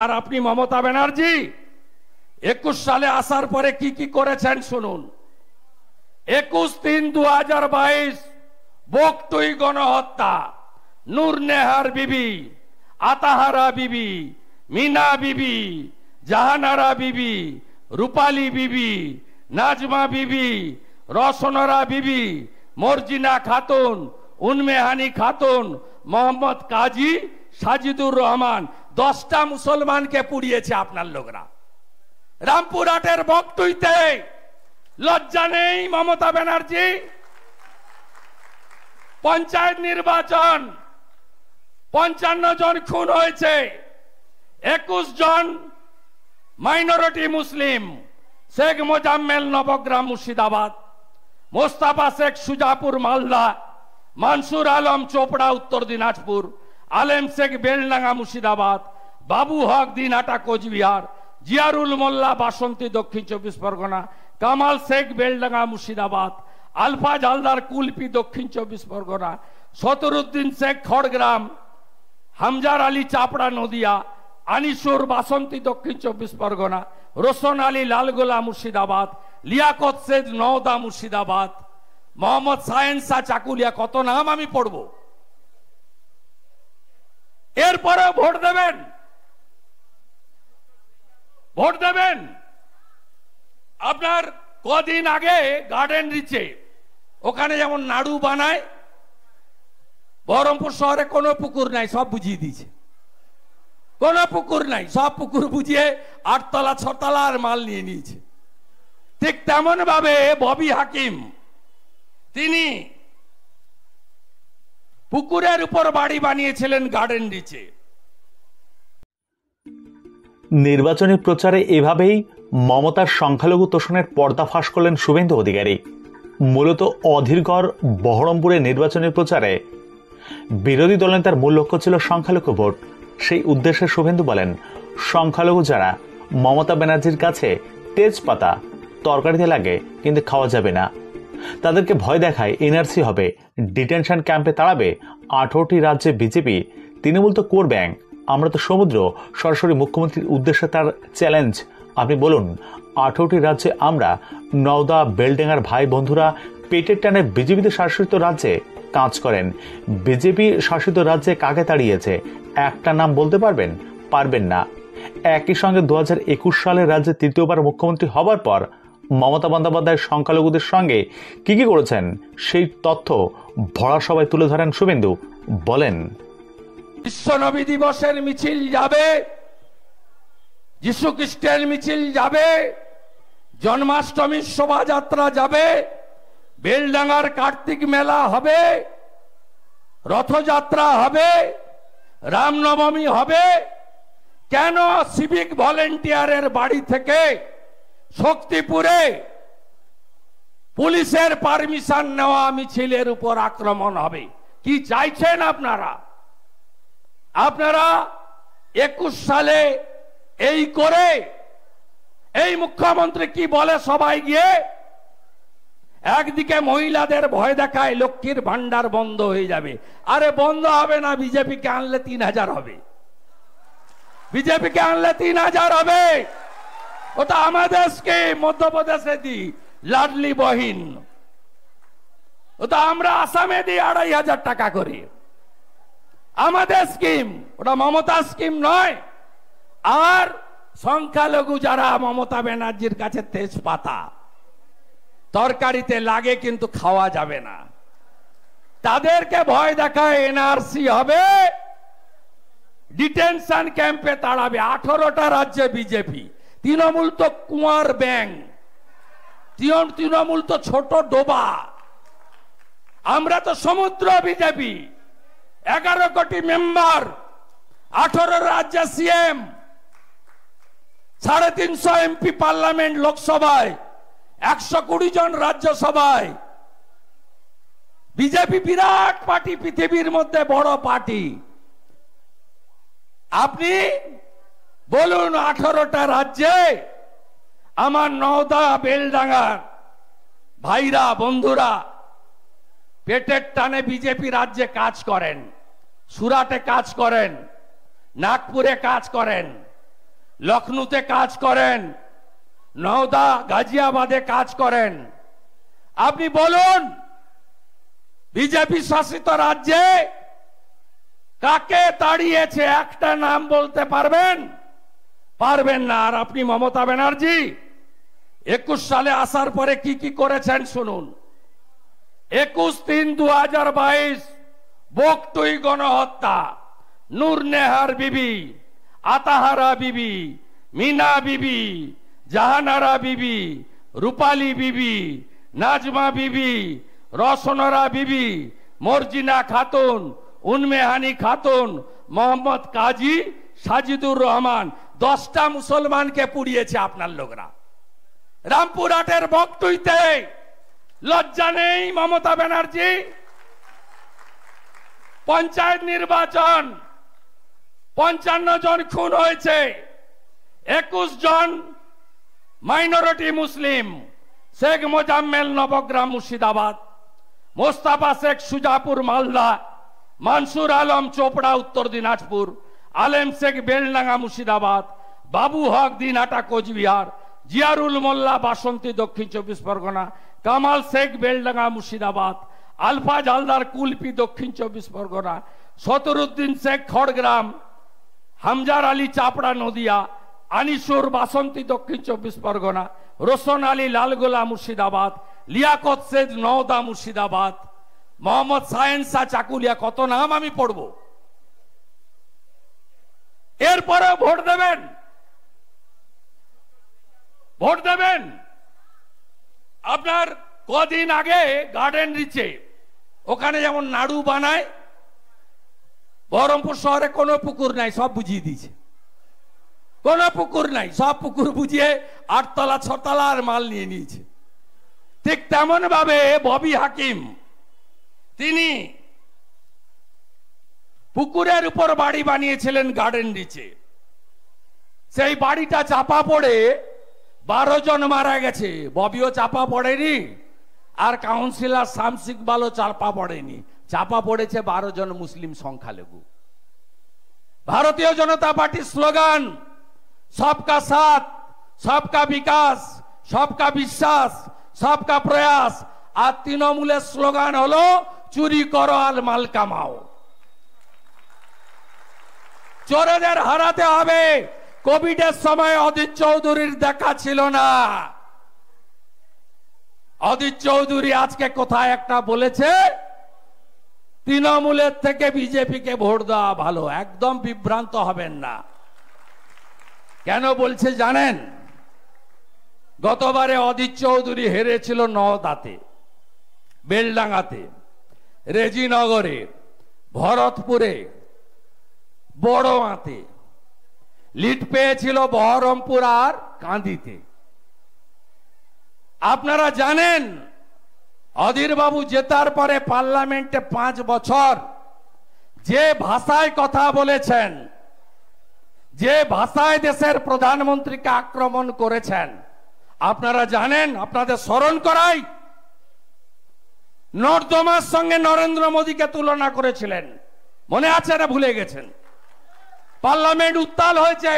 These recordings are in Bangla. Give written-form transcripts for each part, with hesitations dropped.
আর আপনি মমতা ব্যানার্জি 21 সালে আসার পরে কি কি করেছেন শুনুন। 21-3-2022 বকটুই গণহত্যা, নূর নেহার বিবি, আতাহারা বিবি, মিনা বিবি, জাহানারা বিবি, রূপালী বিবি, নাজমা বিবি, রসনরা বিবি, মর্জিনা খাতুন, উন্মেহানি খাতুন, মোহাম্মদ কাজী, সাজিদুর রহমান, 10টা মুসলমানকে পুড়িয়েছে আপনার লোকরা। রামপুরহাটের বকটুইতে লজ্জা নেই মমতা ব্যানার্জি? পঞ্চায়েত নির্বাচন 55 জন খুন হয়েছে, 21 জন মাইনরিটি মুসলিম, শেখ মোজাম্মেল নবগ্রাম মুর্শিদাবাদ, মোস্তাফা শেখ সুজাপুর মালদা, মানসুর আলম চোপড়া উত্তর দিনাজপুর, আলেম শেখ বেলডাঙ্গা মুর্শিদাবাদ, বাবু হক দিনহাটা কোচবিহার, জিয়ারুল মোল্লা বাসন্তী দক্ষিণ 24 পরগনা, কামাল শেখ বেলডাঙ্গা মুর্শিদাবাদ, আলফাজ হালদার কুলপি দক্ষিণ 24 পরগনা, সতরুদ্দিন শেখ খড়গ্রাম, হামজার আলী চাপড়া নদিয়া, আনিসুর বাসন্তী দক্ষিণ 24 পরগনা, রোশন আলী লালগোলা মুর্শিদাবাদ, লিয়াকত শেখ নওদা মুর্শিদাবাদ, মোহাম্মদ সায়েন শাহ চাকুলিয়া। কত নাম আমি পড়ব? এরপরে ভোট দেবেন, ভোট দেবেন। আপনার কদিন আগে গার্ডেন রিচে ওখানে যেমন নাড়ু বানায়, বহরমপুর শহরে কোনো পুকুর নাই, সব বুঝিয়ে দিয়েছে। কোনো পুকুর নাই, সব পুকুর বুঝিয়ে 8 তলা 6 তলার মাল নিয়ে নিয়েছে। ঠিক তেমন ভাবে ববি হাকিম, তিনি পুকুরের উপর বাড়ি বানিয়েছিলেন গার্ডেন রিচে। নির্বাচনী প্রচারে এভাবেই মমতার সংখ্যালঘু তোষণের পর্দা ফাঁস করলেন শুভেন্দু অধিকারী। মূলত অধীরগড় বহরমপুরে নির্বাচনী প্রচারে বিরোধী দলনেতার মূল লক্ষ্য ছিল সংখ্যালঘু ভোট। সেই উদ্দেশ্যে শুভেন্দু বলেন, সংখ্যালঘু যারা মমতা ব্যানার্জির কাছে তেজপাতা তরকারিতে লাগে কিন্তু খাওয়া যাবে না, তাদেরকে ভয় দেখায় এনআরসি হবে, ডিটেনশন ক্যাম্পে তাড়াবে 18টি রাজ্যে বিজেপি, তৃণমূল তো কোর ব্যাংক, আমরা তো সমুদ্র। সরাসরি মুখ্যমন্ত্রীর উদ্দেশ্যে তার চ্যালেঞ্জ, আপনি বলুন 18টি রাজ্যে আমরা নওদা বেলডাঙ্গার ভাই বন্ধুরা পেটের টানে বিজেপিতে শাসিত রাজ্যে কাজ করেন, বিজেপি শাসিত রাজ্যে কাকে তাড়িয়েছে একটা নাম বলতে পারবেন? পারবেন না। একই সঙ্গে 2021 সালে রাজ্যে তৃতীয়বার মুখ্যমন্ত্রী হবার পর মমতা বন্দ্যোপাধ্যায় সংখ্যালঘুদের সঙ্গে কি কি করেছেন সেই তথ্য ভরা সভায় তুলে ধরেন শুভেন্দু। বলেন, বিশ্বনবী দিবসের মিছিল যাবে, যিশু খ্রিস্টের মিছিল যাবে, জন্মাষ্টমীর শোভাযাত্রা যাবে, বেলডাঙ্গার কার্তিক মেলা হবে, রথযাত্রা হবে, রামনবমী হবে। কেন সিভিক ভলেন্টিয়ারের বাড়ি থেকে শক্তিপুরে পুলিশের পারমিশন নেওয়া মিছিলের উপর আক্রমণ হবে? কি চাইছেন আপনারা? আপনারা 21 সালে এই করে এই মুখ্যমন্ত্রী কি বলে সবাই গিয়ে, একদিকে মহিলাদের ভয় দেখায় লক্ষ্মীর ভান্ডার বন্ধ হয়ে যাবে। আরে বন্ধ হবে না, বিজেপিকে আনলে 3000 হবে, বিজেপিকে আনলে 3000 হবে। ওটা আমাদের স্কিম, মধ্যপ্রদেশে দিই লাডলি বহিন, ওটা আমরা আসামে দিই 2500 টাকা করে, আমাদের স্কিম, ওটা মমতা স্কিম নয়। আর সংখ্যালঘু যারা মমতা ব্যানার্জির কাছে তেজপাতা তরকারিতে লাগে কিন্তু খাওয়া যাবে না, তাদেরকে ভয় দেখায় এনআরসি হবে, ডিটেনশন ক্যাম্পে তাড়াবে। 18টা রাজ্যে বিজেপি, তৃণমূল তো কুয়ার ব্যাং, তৃণমূল তো ছোট ডোবা, আমরা তো সমুদ্র বিজেপি। 11 কোটি মেম্বার, 18 রাজ্যে সিএম, 350 এমপি পার্লামেন্ট লোকসভায়, 120 জন রাজ্যসভায়। বিজেপি বিরাট পার্টি, পৃথিবীর মধ্যে বড় পার্টি। আপনি বলুন 18টা রাজ্যে আমার নওদা বেলডাঙ্গার ভাইরা বন্ধুরা পেটের টানে বিজেপি রাজ্যে কাজ করেন, সুরাটে কাজ করেন, নাগপুরে কাজ করেন, লখনৌতে কাজ করেন, নওদা গাজিয়াবাদে কাজ করেন, আপনি বলুন বিজেপি শাসিত রাজ্যে কাকে তাড়িয়েছে? একটা নাম বলতে পারবেন? পারবেন না। আর আপনি মমতা ব্যানার্জি 21 সালে আসার পরে কি কি করেছেন শুনুন। 21/3/2022 বকটুই গণহত্যা, নূর নেহার বিবি, আতাহারা বিবি, মিনা বিবি, জাহানারা বিবি, রূপালী বিবি, নাজমা বিবি, রসনরা বিবি, মর্জিনা খাতুন, উন্মেহানি খাতুন, মোহাম্মদ কাজী, সাজিদুর রহমান, 10টা মুসলমানকে পুড়িয়েছে আপনার লোকরা রামপুরহাটের বকটুইতে। লজ্জা নেই মমতা ব্যানার্জি? পঞ্চায়েত নির্বাচন 55 জন খুন হয়েছে, 21 জন মাইনরিটি মুসলিম, শেখ মোজাম্মেল নবগ্রাম মুর্শিদাবাদ, মোস্তাফা শেখ সুজাপুর মালদা, মানসুর আলম চোপড়া উত্তর দিনাজপুর, আলেম শেখ বেলডাঙ্গা মুর্শিদাবাদ, বাবু হক দিনহাটা কোচবিহার, জিয়ারুল মোল্লা বাসন্তী দক্ষিণ 24 পরগনা, কামাল শেখ বেলডাঙ্গা মুর্শিদাবাদ, আলফাজ হালদার কুলপি দক্ষিণ 24 পরগনা, সতরুদ্দিন শেখ খড়গ্রাম, হামজার আলী চাপড়া নদিয়া, আনিসুর বাসন্তী দক্ষিণ 24 পরগনা, রোশন আলী লালগোলা মুর্শিদাবাদ, লিয়াকত শেখ নওদা মুর্শিদাবাদ, মোহাম্মদ সায়েন শাহ চাকুলিয়া। কত নাম আমি পড়ব? এরপরে ভোট দেবেন? ভোট দেবেন? আপনার কদিন আগে গার্ডেন রিচে ওখানে যেমন নাড়ু বানায়, বহরমপুর শহরে কোনো পুকুর নাই, সব বুঝিয়ে দিয়েছে। কোনো পুকুর নাই, সব পুকুর বুঝিয়ে 8 তলা 6 তলার মাল নিয়ে নিয়েছে। ঠিক তেমন ভাবে ববি হাকিম, তিনি পুকুরের উপর বাড়ি বানিয়েছিলেন গার্ডেন রিচে। সেই বাড়িটা চাপা পড়ে 12 জন মারা গেছে। ববিও চাপা পড়েনি, আর কাউন্সিলর শামস ইকবালও চাপা পড়েনি। চাপা পড়েছে 12 জন মুসলিম সংখ্যালঘু। ভারতীয় জনতা পার্টির স্লোগান সবকা সাথ, সবকা বিকাশ, সবকা বিশ্বাস, সবকা প্রয়াস। আর তৃণমূলের স্লোগান হলো চুরি করো আর মাল কামাও। চোরেদের হারাতে হবে। কোভিডের সময় অদিত চৌধুরীর দেখা ছিল না। অদিত চৌধুরী আজকে কোথায় একটা বলেছে তৃণমূলের থেকে বিজেপিকে ভোট দেওয়া ভালো। একদম বিভ্রান্ত হবেন না। কেন বলছে জানেন? গতবারে অদিত চৌধুরী হেরেছিল নওদাতে, বেলডাঙ্গাতে, রেজিনগরে, ভরতপুরে, বড়মাতে, লিড পেয়েছিল বহরমপুর আর কান্দিতে। আপনারা জানেন অধীর বাবু জেতার পরে পার্লামেন্টে 5 বছর যে ভাষায় কথা বলেছেন, যে ভাষায় দেশের প্রধানমন্ত্রীকে আক্রমণ করেছেন, আপনারা জানেন? আপনাদের স্মরণ করাই, নর্দমার সঙ্গে নরেন্দ্র মোদীকে তুলনা করেছিলেন। মনে আছে না ভুলে গেছেন? পার্লামেন্ট উত্তাল হয়েছে,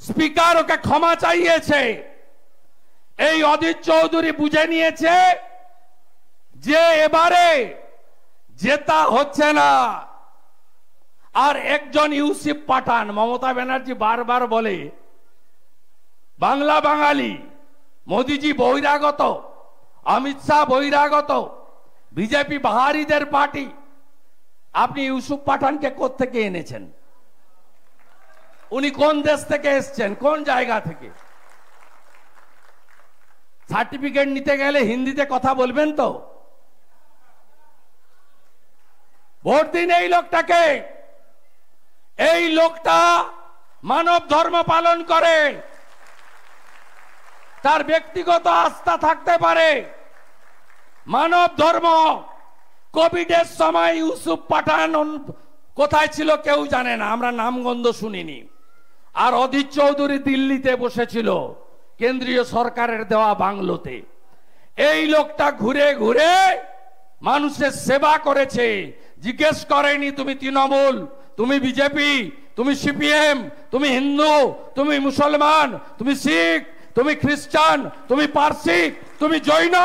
স্পিকার ওকে ক্ষমা চাইয়েছে। এই অদিত চৌধুরী বুঝে নিয়েছে যে এবারে জেতা হচ্ছে না। আর একজন ইউসুফ পাঠান, মমতা ব্যানার্জি বারবার বলে বাংলা বাঙালি, মোদিজি বহিরাগত, অমিত শাহ বহিরাগত, বিজেপি বাহারিদের পার্টি। আপনি ইউসুফ পাঠানকে কোত্থেকে এনেছেন? উনি কোন দেশ থেকে এসছেন? কোন জায়গা থেকে? সার্টিফিকেট নিতে গেলে হিন্দিতে কথা বলবেন তো? ভোট দিন এই লোকটাকে। এই লোকটা মানব ধর্ম পালন করে, তার ব্যক্তিগত আস্থা থাকতে পারে, মানব ধর্ম। কোভিডের সময় ইউসুফ পাঠান কোথায় ছিল কেউ জানে না, আমরা নামগন্ধ শুনিনি। আর অধীর চৌধুরী দিল্লিতে বসেছিল কেন্দ্রীয় সরকারের দেওয়া বাংলোতে। এই লোকটা ঘুরে ঘুরে মানুষের সেবা করেছে, জিজ্ঞেস করেনি তুমি তৃণমূল, তুমি বিজেপি, তুমি সিপিএম, তুমি হিন্দু, তুমি মুসলমান, তুমি শিখ, তুমি খ্রিস্টান, তুমি পারসি, তুমি জৈন,